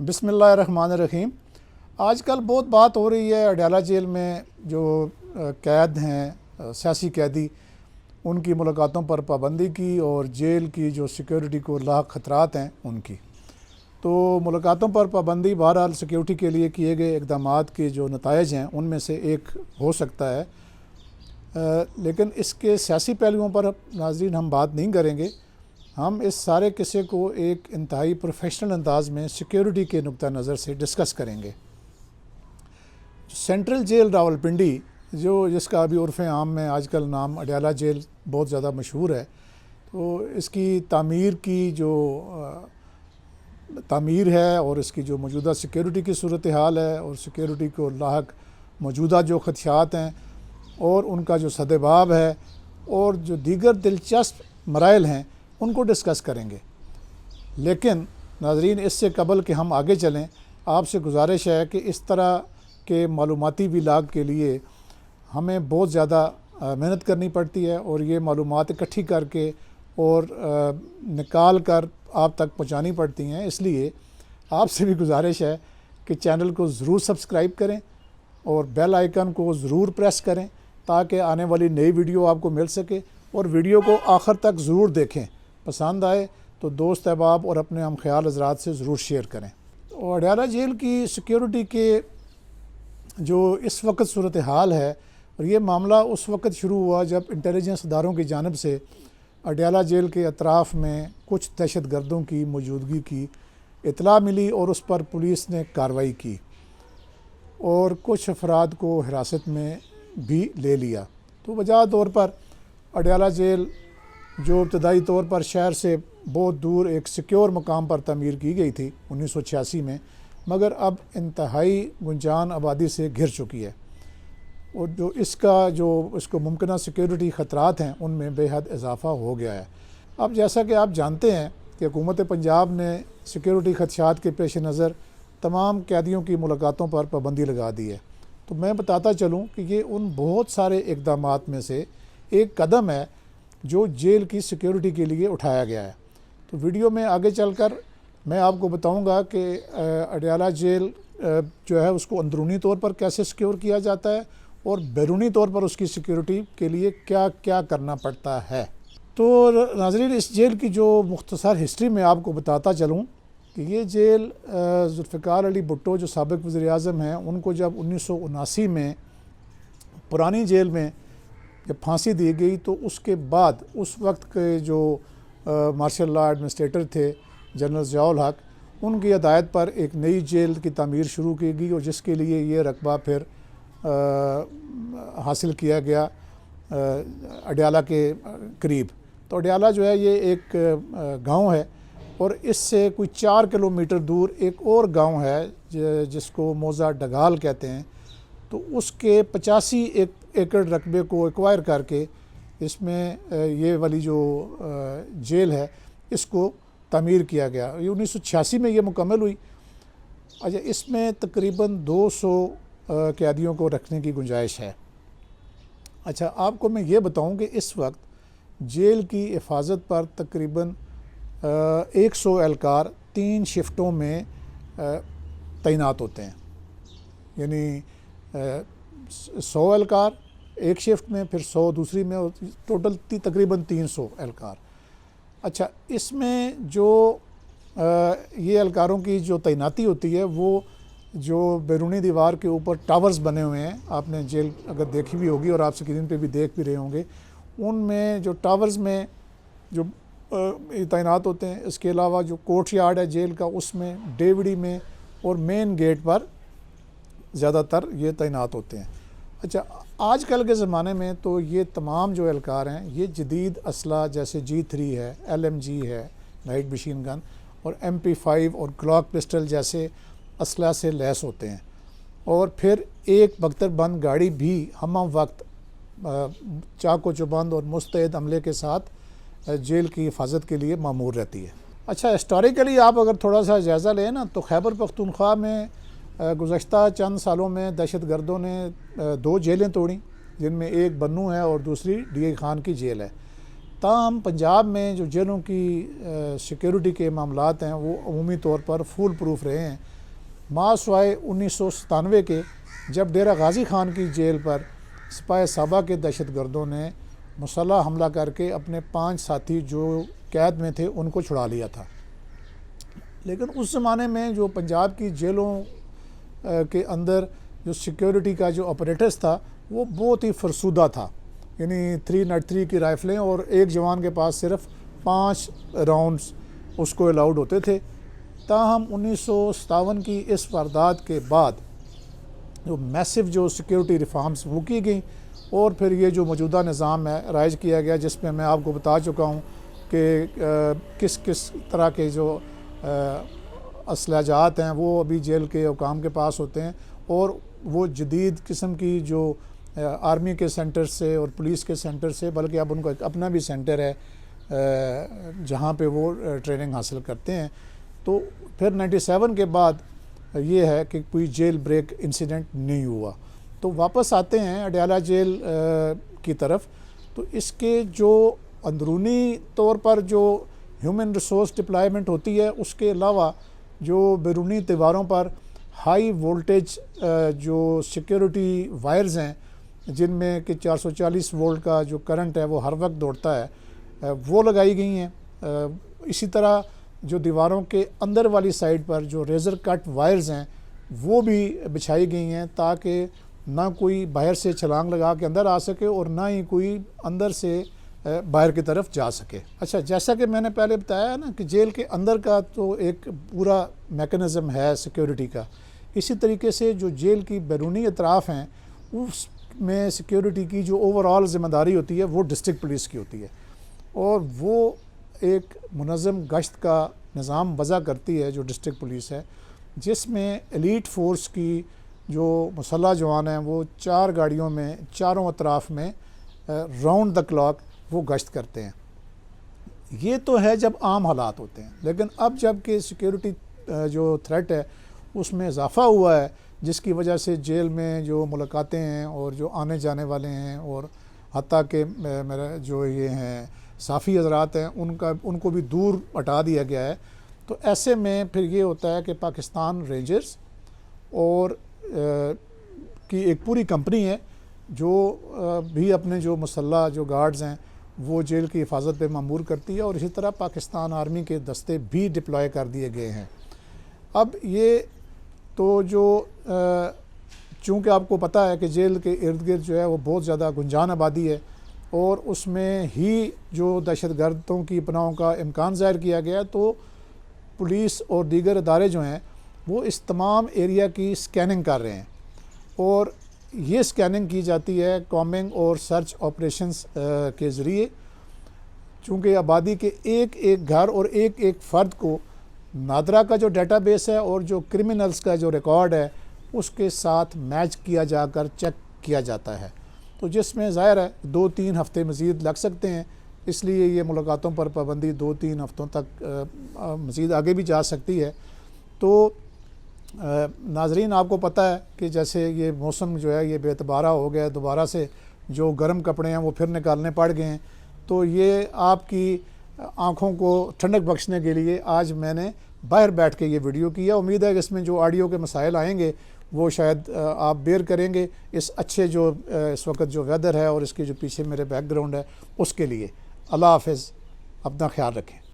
بسم اللہ الرحمن الرحیم۔ آج کل بہت بات ہو رہی ہے اڈیالہ جیل میں جو قید ہیں سیاسی قیدی، ان کی ملاقاتوں پر پابندی کی اور جیل کی جو سیکیورٹی کو لاحق خطرات ہیں ان کی۔ تو ملاقاتوں پر پابندی بہرحال سیکیورٹی کے لیے کیے گئے اقدامات کے جو نتائج ہیں ان میں سے ایک ہو سکتا ہے، لیکن اس کے سیاسی پہلوؤں پر ناظرین ہم بات نہیں کریں گے۔ ہم اس سارے قصے کو ایک انتہائی پروفیشنل انداز میں سیکیورٹی کے نقطہ نظر سے ڈسکس کریں گے۔ سینٹرل جیل راولپنڈی جس کا ابھی عرف عام میں آج کل نام اڈیالہ جیل بہت زیادہ مشہور ہے، تو اس کی تعمیر ہے اور اس کی جو موجودہ سیکیورٹی کی صورتحال ہے اور سیکیورٹی کو لاحق موجودہ جو خدشات ہیں اور ان کا جو سدباب ہے اور جو دیگر دلچسپ مراحل ہیں ان کو ڈسکس کریں گے۔ لیکن ناظرین اس سے قبل کہ ہم آگے چلیں، آپ سے گزارش ہے کہ اس طرح کے معلوماتی ولاگ کے لیے ہمیں بہت زیادہ محنت کرنی پڑتی ہے اور یہ معلومات اکٹھی کر کے اور نکال کر آپ تک پہنچانی پڑتی ہیں۔ اس لیے آپ سے بھی گزارش ہے کہ چینل کو ضرور سبسکرائب کریں اور بیل آئیکن کو ضرور پریس کریں تاکہ آنے والی نئی ویڈیو آپ کو مل سکے، اور ویڈیو کو آخر تک ضرور دیکھیں۔ پسند آئے تو دوست احباب اور اپنے ہم خیال حضرات سے ضرور شیئر کریں۔ اور اڈیالہ جیل کی سیکیورٹی کے جو اس وقت صورتحال ہے، اور یہ معاملہ اس وقت شروع ہوا جب انٹیلیجنس اداروں کی جانب سے اڈیالہ جیل کے اطراف میں کچھ دہشت گردوں کی موجودگی کی اطلاع ملی اور اس پر پولیس نے کارروائی کی اور کچھ افراد کو حراست میں بھی لے لیا۔ تو بجا طور پر اڈیالہ جیل جو ابتدائی طور پر شہر سے بہت دور ایک سیکیور مقام پر تعمیر کی گئی تھی 1986 میں، مگر اب انتہائی گنجان آبادی سے گھر چکی ہے، اور جو اس کو ممکنہ سیکیورٹی خطرات ہیں ان میں بے حد اضافہ ہو گیا ہے۔ اب جیسا کہ آپ جانتے ہیں کہ حکومت پنجاب نے سیکیورٹی خدشات کے پیش نظر تمام قیدیوں کی ملاقاتوں پر پابندی لگا دی ہے۔ تو میں بتاتا چلوں کہ یہ ان بہت سارے اقدامات میں سے ایک قدم ہے جو جیل کی سیکیورٹی کے لیے اٹھایا گیا ہے۔ تو ویڈیو میں آگے چل کر میں آپ کو بتاؤں گا کہ اڈیالہ جیل جو ہے اس کو اندرونی طور پر کیسے سیکیور کیا جاتا ہے اور بیرونی طور پر اس کی سیکیورٹی کے لیے کیا کیا کرنا پڑتا ہے۔ تو ناظرین اس جیل کی جو مختصر ہسٹری میں آپ کو بتاتا چلوں کہ یہ جیل ذوالفقار علی بھٹو جو سابق وزیر اعظم ہیں، ان کو جب 1979 میں پرانی جیل میں جب پھانسی دی گئی تو اس کے بعد اس وقت کے جو مارشل لاء ایڈمنسٹریٹر تھے جنرل ضیاء الحق، ان کی ہدایت پر ایک نئی جیل کی تعمیر شروع کی گئی اور جس کے لیے یہ رقبہ پھر حاصل کیا گیا اڈیالہ کے قریب۔ تو اڈیالہ جو ہے یہ ایک گاؤں ہے اور اس سے کوئی 4 کلومیٹر دور ایک اور گاؤں ہے جس کو موزہ ڈگال کہتے ہیں۔ تو اس کے 85 ایکڑ رقبے کو ایکوائر کر کے اس میں یہ والی جو جیل ہے اس کو تعمیر کیا گیا۔ یہ 1986 میں یہ مکمل ہوئی۔ اچھا، اس میں تقریباً 200 قیدیوں کو رکھنے کی گنجائش ہے۔ اچھا، آپ کو میں یہ بتاؤں کہ اس وقت جیل کی حفاظت پر تقریباً 100 اہلکار 3 شفٹوں میں تعینات ہوتے ہیں، یعنی 100 اہلکار ایک شفٹ میں، پھر 100 دوسری میں، ٹوٹل تقریباً 300 اہلکار۔ اچھا، اس میں جو یہ اہلکاروں کی جو تعیناتی ہوتی ہے وہ جو بیرونی دیوار کے اوپر ٹاورز بنے ہوئے ہیں، آپ نے جیل اگر دیکھی بھی ہوگی اور آپ اسکرین پہ بھی دیکھ بھی رہے ہوں گے، ان میں جو ٹاورز میں جو تعینات ہوتے ہیں، اس کے علاوہ جو کورٹ یارڈ ہے جیل کا اس میں، ڈیوڈی میں اور مین گیٹ پر زیادہ تر یہ تعینات ہوتے ہیں۔ اچھا، آج کل کے زمانے میں تو یہ تمام جو اہلکار ہیں یہ جدید اسلحہ جیسے G3 ہے، LMG ہے لائٹ مشین گن، اور MP5 اور گلاک پسٹل جیسے اسلحہ سے لیس ہوتے ہیں، اور پھر ایک بختر بند گاڑی بھی ہمہ وقت چاق و چوبند اور مستعد عملے کے ساتھ جیل کی حفاظت کے لیے مامور رہتی ہے۔ اچھا، ہسٹوریکلی آپ اگر تھوڑا سا جائزہ لیں نا تو خیبر پختونخوا میں گزشتہ چند سالوں میں دہشت گردوں نے 2 جیلیں توڑیں، جن میں ایک بنوں ہے اور دوسری ڈی آئی خان کی جیل ہے۔ تاہم پنجاب میں جو جیلوں کی سیکیورٹی کے معاملات ہیں وہ عمومی طور پر فول پروف رہے ہیں، ما سوائے 1997 کے، جب ڈیرہ غازی خان کی جیل پر سپاہ صحابہ کے دہشت گردوں نے مسلح حملہ کر کے اپنے 5 ساتھی جو قید میں تھے ان کو چھڑا لیا تھا۔ لیکن اس زمانے میں جو پنجاب کی جیلوں کے اندر جو سیکیورٹی کا جو آپریٹرز تھا وہ بہت ہی فرسودہ تھا، یعنی 303 کی رائفلیں اور ایک جوان کے پاس صرف 5 راؤنڈز اس کو الاؤڈ ہوتے تھے۔ تاہم 1957 کی اس واردات کے بعد جو میسو جو سیکیورٹی ریفارمز وہ کی گئیں، اور پھر یہ جو موجودہ نظام ہے رائج کیا گیا، جس میں آپ کو بتا چکا ہوں کہ کس کس طرح کے جو اسلحہ جات ہیں وہ ابھی جیل کے حکام کے پاس ہوتے ہیں، اور وہ جدید قسم کی جو آرمی کے سینٹر سے اور پولیس کے سینٹر سے، بلکہ اب ان کا ایک اپنا بھی سینٹر ہے جہاں پہ وہ ٹریننگ حاصل کرتے ہیں۔ تو پھر 97 کے بعد یہ ہے کہ کوئی جیل بریک انسیڈنٹ نہیں ہوا۔ تو واپس آتے ہیں اڈیالہ جیل کی طرف، تو اس کے جو اندرونی طور پر جو ہیومن ریسورس ڈپلائمنٹ ہوتی ہے، اس کے علاوہ جو بیرونی دیواروں پر ہائی وولٹیج جو سیکیورٹی وائرز ہیں، جن میں کہ 440 وولٹ کا جو کرنٹ ہے وہ ہر وقت دوڑتا ہے، وہ لگائی گئی ہیں۔ اسی طرح جو دیواروں کے اندر والی سائڈ پر جو ریزر کٹ وائرز ہیں وہ بھی بچھائی گئی ہیں، تاکہ نہ کوئی باہر سے چھلانگ لگا کے اندر آ سکے اور نہ ہی کوئی اندر سے باہر کی طرف جا سکے۔ اچھا، جیسا کہ میں نے پہلے بتایا نا کہ جیل کے اندر کا تو ایک پورا میکنزم ہے سیکیورٹی کا، اسی طریقے سے جو جیل کی بیرونی اطراف ہیں اس میں سیکیورٹی کی جو اوور آل ذمہ داری ہوتی ہے وہ ڈسٹرکٹ پولیس کی ہوتی ہے، اور وہ ایک منظم گشت کا نظام وضع کرتی ہے جو ڈسٹرکٹ پولیس ہے، جس میں ایلیٹ فورس کی جو مسلح جوان ہیں وہ 4 گاڑیوں میں چاروں اطراف میں راؤنڈ دا کلاک وہ گشت کرتے ہیں۔ یہ تو ہے جب عام حالات ہوتے ہیں، لیکن اب جب کہ سیکیورٹی جو تھریٹ ہے اس میں اضافہ ہوا ہے، جس کی وجہ سے جیل میں جو ملاقاتیں ہیں اور جو آنے جانے والے ہیں، اور حتیٰ کہ میرا جو یہ ہیں صافی حضرات ہیں ان کو بھی دور ہٹا دیا گیا ہے۔ تو ایسے میں پھر یہ ہوتا ہے کہ پاکستان رینجرز اور کی ایک پوری کمپنی ہے جو بھی اپنے جو مسلح جو گارڈز ہیں وہ جیل کی حفاظت پہ مامور کرتی ہے، اور اسی طرح پاکستان آرمی کے دستے بھی ڈپلوائے کر دیے گئے ہیں۔ اب یہ تو جو چونکہ آپ کو پتہ ہے کہ جیل کے ارد گرد جو ہے وہ بہت زیادہ گنجان آبادی ہے، اور اس میں ہی جو دہشت گردوں کی پناہوں کا امکان ظاہر کیا گیا، تو پولیس اور دیگر ادارے جو ہیں وہ اس تمام ایریا کی سکیننگ کر رہے ہیں، اور یہ سکیننگ کی جاتی ہے کامنگ اور سرچ آپریشنز کے ذریعے، چونکہ آبادی کے ایک ایک گھر اور ایک ایک فرد کو نادرا کا جو ڈیٹا بیس ہے اور جو کرمنلز کا جو ریکارڈ ہے اس کے ساتھ میچ کیا جا کر چیک کیا جاتا ہے، تو جس میں ظاہر ہے 2-3 ہفتے مزید لگ سکتے ہیں، اس لیے یہ ملاقاتوں پر پابندی 2-3 ہفتوں تک مزید آگے بھی جا سکتی ہے۔ تو ناظرین، آپ کو پتہ ہے کہ جیسے یہ موسم جو ہے یہ بے اعتبارہ ہو گیا، دوبارہ سے جو گرم کپڑے ہیں وہ پھر نکالنے پڑ گئے ہیں، تو یہ آپ کی آنکھوں کو ٹھنڈک بخشنے کے لیے آج میں نے باہر بیٹھ کے یہ ویڈیو کیا۔ امید ہے کہ اس میں جو آڈیو کے مسائل آئیں گے وہ شاید آپ بیئر کریں گے اس اچھے جو اس وقت جو ویدر ہے اور اس کے جو پیچھے میرے بیک گراؤنڈ ہے اس کے لیے۔ اللہ حافظ، اپنا خیال رکھیں۔